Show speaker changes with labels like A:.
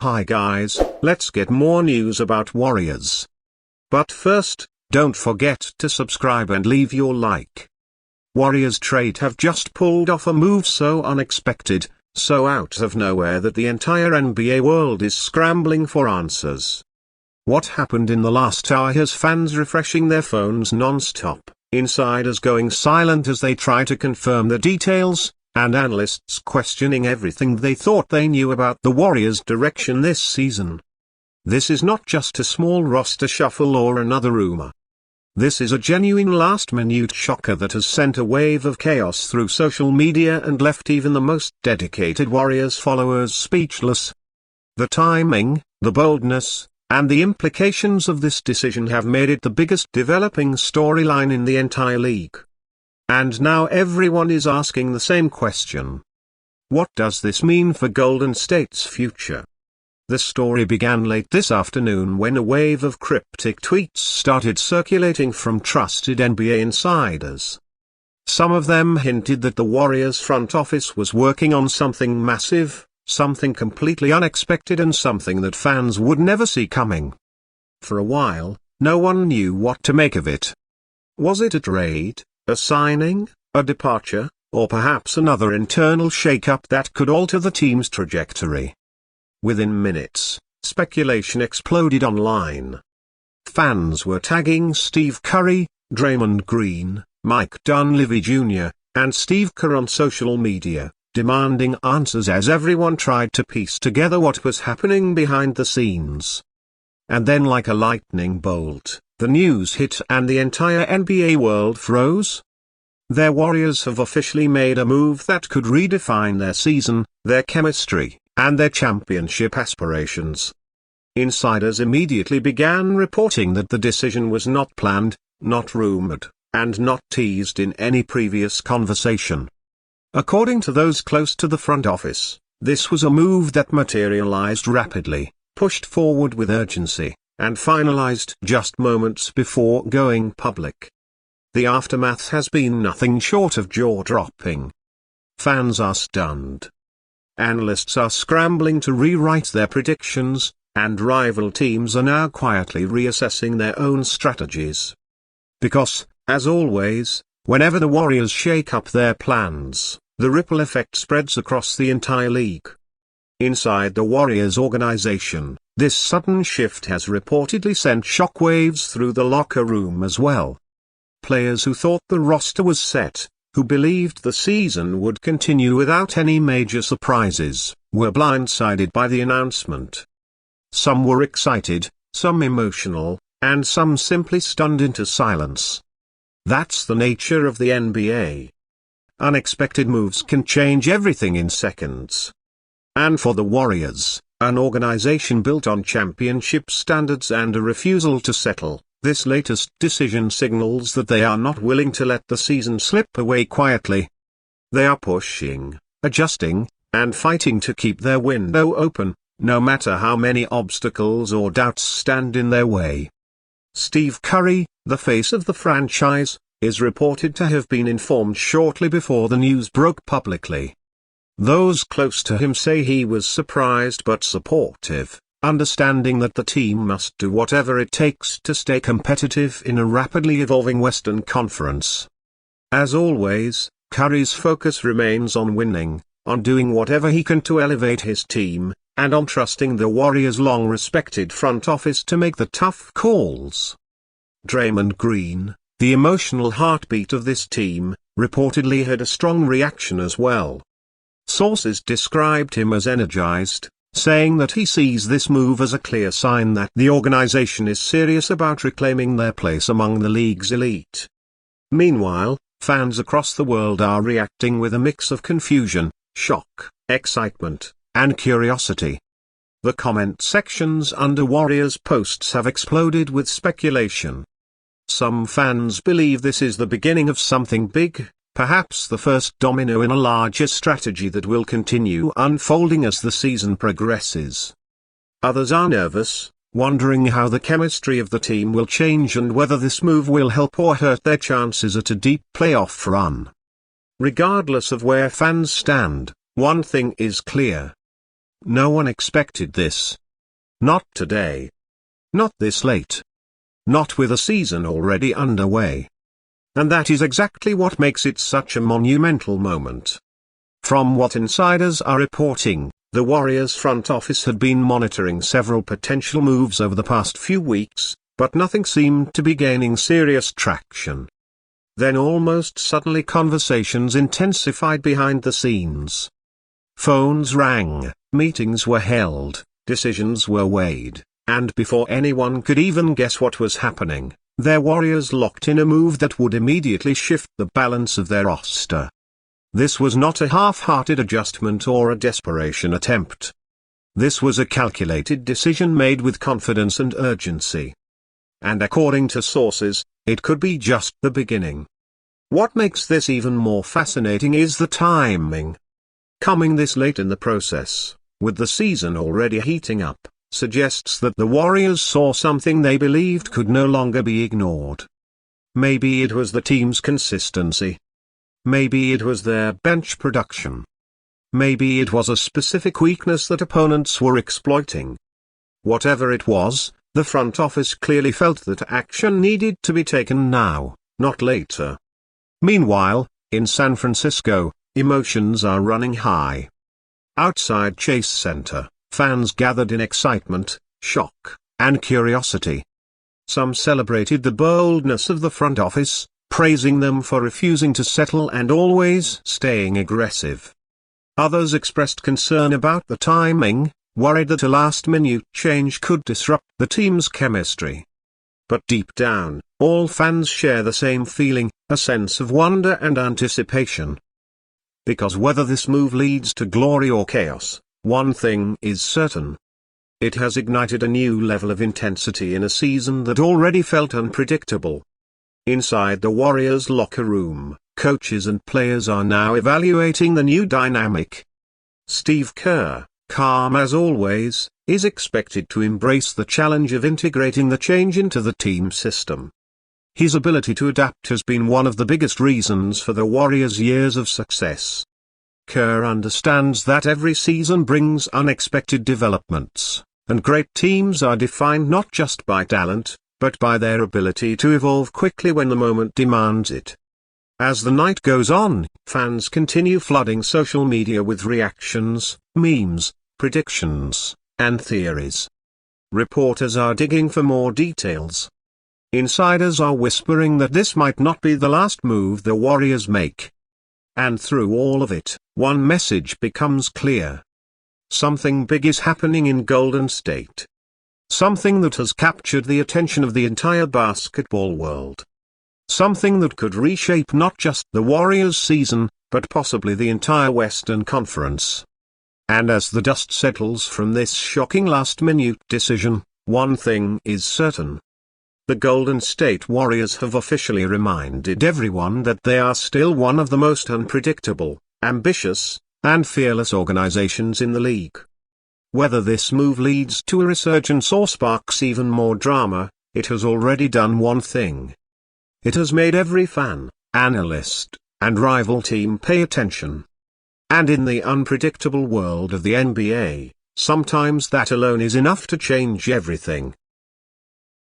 A: Hi guys, let's get more news about Warriors. But first, don't forget to subscribe and leave your like. Warriorstrade have just pulled off a move so unexpected, so out of nowhere that the entire NBA world is scrambling for answers. What happened in the last hour has fans refreshing their phones non-stop, insiders going silent as they try to confirm the details, and analysts questioning everything they thought they knew about the Warriors' direction this season. This is not just a small roster shuffle or another rumor. This is a genuine last-minute shocker that has sent a wave of chaos through social media and left even the most dedicated Warriors followers speechless. The timing, the boldness, and the implications of this decision have made it the biggest developing storyline in the entire league. And now everyone is asking the same question. What does this mean for Golden State's future? The story began late this afternoon when a wave of cryptic tweets started circulating from trusted NBA insiders. Some of them hinted that the Warriors front office was working on something massive, something completely unexpected and something that fans would never see coming. For a while, no one knew what to make of it. Was it a trade, a signing, a departure, or perhaps another internal shakeup that could alter the team's trajectory? Within minutes, speculation exploded online. Fans were tagging Steve Curry, Draymond Green, Mike Dunleavy Jr., and Steve Kerr on social media, demanding answers as everyone tried to piece together what was happening behind the scenes. And then, like a lightning bolt, the news hit and the entire NBA world froze. Their Warriors have officially made a move that could redefine their season, their chemistry, and their championship aspirations. Insiders immediately began reporting that the decision was not planned, not rumored, and not teased in any previous conversation. According to those close to the front office, this was a move that materialized rapidly, pushed forward with urgency, and finalized just moments before going public. The aftermath has been nothing short of jaw-dropping. Fans are stunned. Analysts are scrambling to rewrite their predictions, and rival teams are now quietly reassessing their own strategies. Because, as always, whenever the Warriors shake up their plans, the ripple effect spreads across the entire league. Inside the Warriors organization, this sudden shift has reportedly sent shockwaves through the locker room as well. Players who thought the roster was set, who believed the season would continue without any major surprises, were blindsided by the announcement. Some were excited, some emotional, and some simply stunned into silence. That's the nature of the NBA. Unexpected moves can change everything in seconds. And for the Warriors, an organization built on championship standards and a refusal to settle, this latest decision signals that they are not willing to let the season slip away quietly. They are pushing, adjusting, and fighting to keep their window open, no matter how many obstacles or doubts stand in their way. Steve Curry, the face of the franchise, is reported to have been informed shortly before the news broke publicly. Those close to him say he was surprised but supportive, understanding that the team must do whatever it takes to stay competitive in a rapidly evolving Western Conference. As always, Curry's focus remains on winning, on doing whatever he can to elevate his team, and on trusting the Warriors' long-respected front office to make the tough calls. Draymond Green, the emotional heartbeat of this team, reportedly had a strong reaction as well. Sources described him as energized, saying that he sees this move as a clear sign that the organization is serious about reclaiming their place among the league's elite. Meanwhile, fans across the world are reacting with a mix of confusion, shock, excitement, and curiosity. The comment sections under Warriors posts have exploded with speculation. Some fans believe this is the beginning of something big, perhaps the first domino in a larger strategy that will continue unfolding as the season progresses. Others are nervous, wondering how the chemistry of the team will change and whether this move will help or hurt their chances at a deep playoff run. Regardless of where fans stand, one thing is clear. No one expected this. Not today. Not this late. Not with a season already underway. And that is exactly what makes it such a monumental moment. From what insiders are reporting, the Warriors front office had been monitoring several potential moves over the past few weeks, but nothing seemed to be gaining serious traction. Then almost suddenly conversations intensified behind the scenes. Phones rang, meetings were held, decisions were weighed, and before anyone could even guess what was happening, their Warriors locked in a move that would immediately shift the balance of their roster. This was not a half-hearted adjustment or a desperation attempt. This was a calculated decision made with confidence and urgency. And according to sources, it could be just the beginning. What makes this even more fascinating is the timing. Coming this late in the process, with the season already heating up, suggests that the Warriors saw something they believed could no longer be ignored. Maybe it was the team's consistency. Maybe it was their bench production. Maybe it was a specific weakness that opponents were exploiting. Whatever it was, the front office clearly felt that action needed to be taken now, not later. Meanwhile, in San Francisco, emotions are running high. Outside Chase Center, fans gathered in excitement, shock, and curiosity. Some celebrated the boldness of the front office, praising them for refusing to settle and always staying aggressive. Others expressed concern about the timing, worried that a last-minute change could disrupt the team's chemistry. But deep down, all fans share the same feeling, a sense of wonder and anticipation. Because whether this move leads to glory or chaos, one thing is certain. It has ignited a new level of intensity in a season that already felt unpredictable. Inside the Warriors locker room, coaches and players are now evaluating the new dynamic. Steve Kerr, calm as always, is expected to embrace the challenge of integrating the change into the team system. His ability to adapt has been one of the biggest reasons for the Warriors' years of success. Kerr understands that every season brings unexpected developments, and great teams are defined not just by talent, but by their ability to evolve quickly when the moment demands it. As the night goes on, fans continue flooding social media with reactions, memes, predictions, and theories. Reporters are digging for more details. Insiders are whispering that this might not be the last move the Warriors make. And through all of it, one message becomes clear. Something big is happening in Golden State. Something that has captured the attention of the entire basketball world. Something that could reshape not just the Warriors' season, but possibly the entire Western Conference. And as the dust settles from this shocking last-minute decision, one thing is certain. The Golden State Warriors have officially reminded everyone that they are still one of the most unpredictable, ambitious, and fearless organizations in the league. Whether this move leads to a resurgence or sparks even more drama, it has already done one thing. It has made every fan, analyst, and rival team pay attention. And in the unpredictable world of the NBA, sometimes that alone is enough to change everything.